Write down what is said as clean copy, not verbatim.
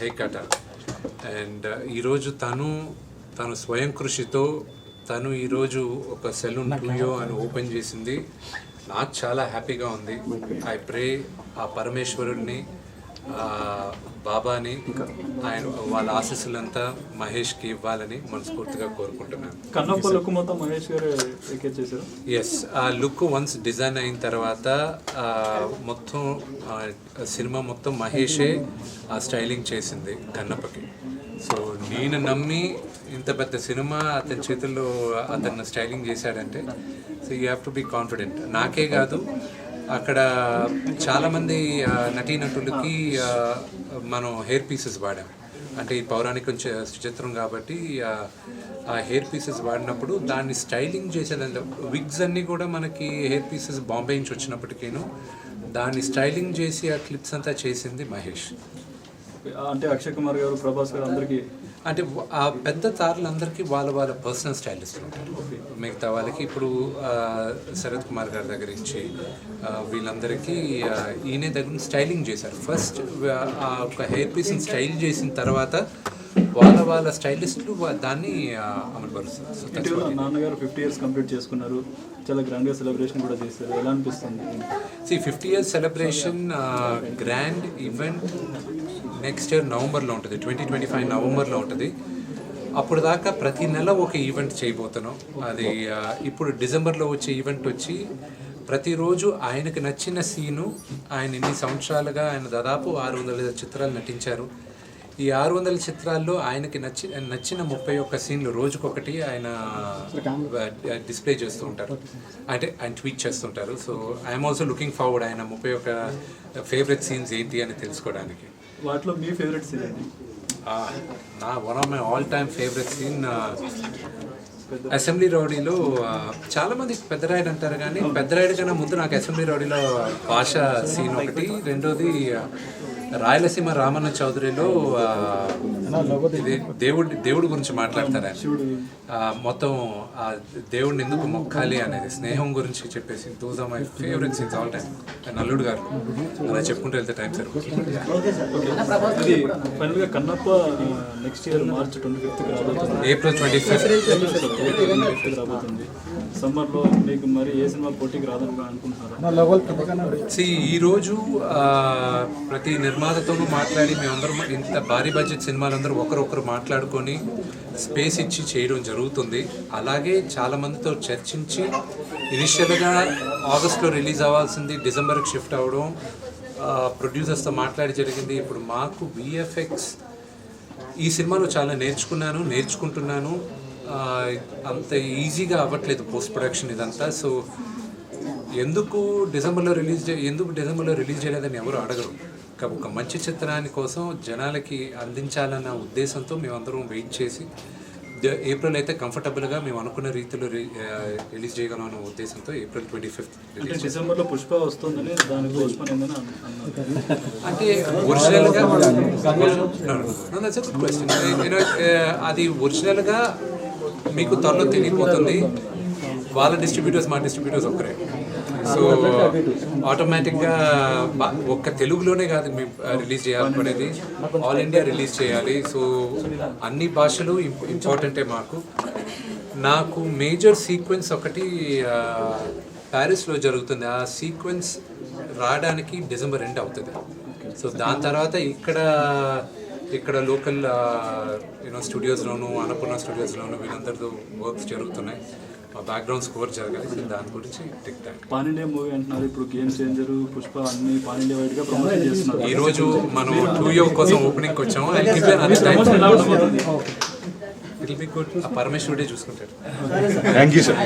హైకట. And ఈరోజు తను స్వయం కృషితో తను ఈరోజు ఒక సెలూన్ టూయో అని ఓపెన్ చేసింది. నాకు చాలా హ్యాపీగా ఉంది. ఐ ప్రే ఆ పరమేశ్వరుడిని, బాబాని, ఆయన వాళ్ళ ఆశీస్సులంతా మహేష్కి ఇవ్వాలని మనస్ఫూర్తిగా కోరుకుంటున్నాను. కన్నప్ప లుక్ మొత్తం మహేష్ గారు చేశారు. ఎస్, ఆ లుక్ వన్స్ డిజైన్ అయిన తర్వాత మొత్తం సినిమా మొత్తం మహేషే ఆ స్టైలింగ్ చేసింది కన్నప్పకి. సో నేను నమ్మి ఇంత పెద్ద సినిమా అతని చేతుల్లో అతను స్టైలింగ్ చేశాడంటే so you have to be confident. నాకే కాదు, అక్కడ చాలామంది నటీనటులకి మనం హెయిర్ పీసెస్ వాడాం. అంటే ఈ పౌరాణిక చిత్రం కాబట్టి ఆ హెయిర్ పీసెస్ వాడినప్పుడు దాన్ని స్టైలింగ్ చేసేదంటే విగ్స్ అన్నీ కూడా మనకి హెయిర్ పీసెస్ బాంబే నుంచి వచ్చినప్పటికీను దాన్ని స్టైలింగ్ చేసి ఆ క్లిప్స్ అంతా చేసింది మహేష్. అంటే అక్షయ్ కుమార్ గారు, ప్రభాస్ గారు అందరికీ, అంటే ఆ పెద్ద తారలందరికీ వాళ్ళ పర్సనల్ స్టైలిస్టులు ఉంటారు. మిగతా వాళ్ళకి ఇప్పుడు శరత్ కుమార్ గారి దగ్గర నుంచి వీళ్ళందరికీ ఈయన దగ్గర స్టైలింగ్ చేశారు. ఫస్ట్ ఆ ఒక హెయిర్ పీస్ని స్టైల్ చేసిన తర్వాత వాళ్ళ స్టైలిస్టులు దాన్ని అమలుపరుస్తారు. ఇటీవల నాన్నగారు 50 years కంప్లీట్ చేసుకున్నారు. చాలా గ్రాండ్గా సెలబ్రేషన్ కూడా చేశారు. ఎలా అనిపిస్తుంది? 50 years celebration grand event next year నవంబర్లో ఉంటుంది, 2025 నవంబర్లో ఉంటుంది. అప్పుడు దాకా ప్రతి నెల ఒక ఈవెంట్ చేయబోతున్నాం. అది ఇప్పుడు డిసెంబర్లో వచ్చే ఈవెంట్ వచ్చి ప్రతిరోజు ఆయనకు నచ్చిన సీను, ఆయన ఇన్ని సంవత్సరాలుగా ఆయన దాదాపు 600 చిత్రాలు నటించారు. ఈ 600 చిత్రాల్లో ఆయనకి నచ్చిన 31 సీన్లు రోజుకొకటి ఆయన డిస్ప్లే చేస్తూ ఉంటారు, అంటే ఆయన ట్వీట్ చేస్తుంటారు. So I'm also looking forward ఆయన 31 ఫేవరెట్ సీన్స్ ఏంటి అని తెలుసుకోవడానికి. వాటిలో మీ ఫేవరెట్ సీన్ ఏంటి? నా one of my all time favourite scene assembly రౌడీలో. చాలామంది పెద్దరాయుడు అంటారు కానీ పెద్దరాయుడు కన్నా ముందు నాకు అసెంబ్లీ రౌడీలో భాష సీన్ ఒకటి, రెండోది రాయలసీమ రామన్న చౌదరిలో దేవుడి గురించి మాట్లాడతారు ఆయన. మొత్తం ఆ దేవుడిని ఎందుకు మొక్కాలి అనేది, స్నేహం గురించి చెప్పేసి those are my favourite scenes all time. నల్లుడు గారు అలా చెప్పుకుంటూ వెళ్తే టైం సరిపోతుంది. Kannappa next year March 25th రాబోతుంది, ఏప్రిల్ 25th రాబోతుంది. సమ్మర్లో మీకు మరి ఏ సినిమా పోటీకి రాదని అనుకుంటున్నారు? ఈరోజు ప్రతి నిర్మాతతోనూ మాట్లాడి మేమందరం ఇంత భారీ బడ్జెట్ సినిమాలందరూ ఒకరొకరు మాట్లాడుకొని స్పేస్ ఇచ్చి చేయడం జరుగుతుంది. అలాగే చాలామందితో చర్చించి ఇనిషియల్గా ఆగస్ట్లో రిలీజ్ అవ్వాల్సింది డిసెంబర్కి షిఫ్ట్ అవ్వడం, ప్రొడ్యూసర్స్తో మాట్లాడి జరిగింది. ఇప్పుడు మాకు విఎఫ్ఎక్స్ ఈ సినిమాలో చాలా నేర్చుకుంటున్నాను. అంత ఈజీగా అవ్వట్లేదు పోస్ట్ ప్రొడక్షన్ ఇదంతా. సో ఎందుకు డిసెంబర్లో రిలీజ్ చేయలేదని ఎవరు అడగరు. ఒక మంచి చిత్రాన్ని కోసం జనాలకి అందించాలన్న ఉద్దేశంతో మేమందరం వెయిట్ చేసి ఏప్రిల్ అయితే కంఫర్టబుల్గా మేము అనుకున్న రీతిలో రిలీజ్ చేయగలం అన్న ఉద్దేశంతో ఏప్రిల్ 25th. డిసెంబర్లో పుష్ప వస్తుందని అంటే ఒరిజినల్గా అది ఒరిజినల్గా మీకు త్వరలో తెలియపోతుంది. వాళ్ళ డిస్ట్రిబ్యూటర్స్ మా డిస్ట్రిబ్యూటర్స్ ఒక్కరే. సో ఆటోమేటిక్గా ఒక్క తెలుగులోనే కాదు మేము రిలీజ్ చేయాలనుకునేది, ఆల్ ఇండియా రిలీజ్ చేయాలి. సో అన్ని భాషలు ఇంపార్టెంటే మాకు. నాకు మేజర్ సీక్వెన్స్ ఒకటి ప్యారిస్లో జరుగుతుంది. ఆ సీక్వెన్స్ రావడానికి డిసెంబర్ ఎండ్ అవుతుంది. సో దాని తర్వాత ఇక్కడ లోకల్ స్టూడియోస్లోను, అన్నపూర్ణ స్టూడియోస్లోను వీళ్ళందరితో వర్క్స్ జరుగుతున్నాయి. బ్యాక్గ్రౌండ్ స్కోర్ జరగాలి. దాని గురించి tick talk. Pan India movie అంటున్నారు, ఇప్పుడు గేమ్ చేంజర్, పుష్ప అన్ని పాన్ ఇండియా వైడ్గా ప్రమోషన్ చేస్తున్నారు. ఈరోజు మనం 2 year కోసం ఓపెనింగ్కి వచ్చాము. పరమేశ్వరుడే చూసుకుంటాడు. Thank you sir.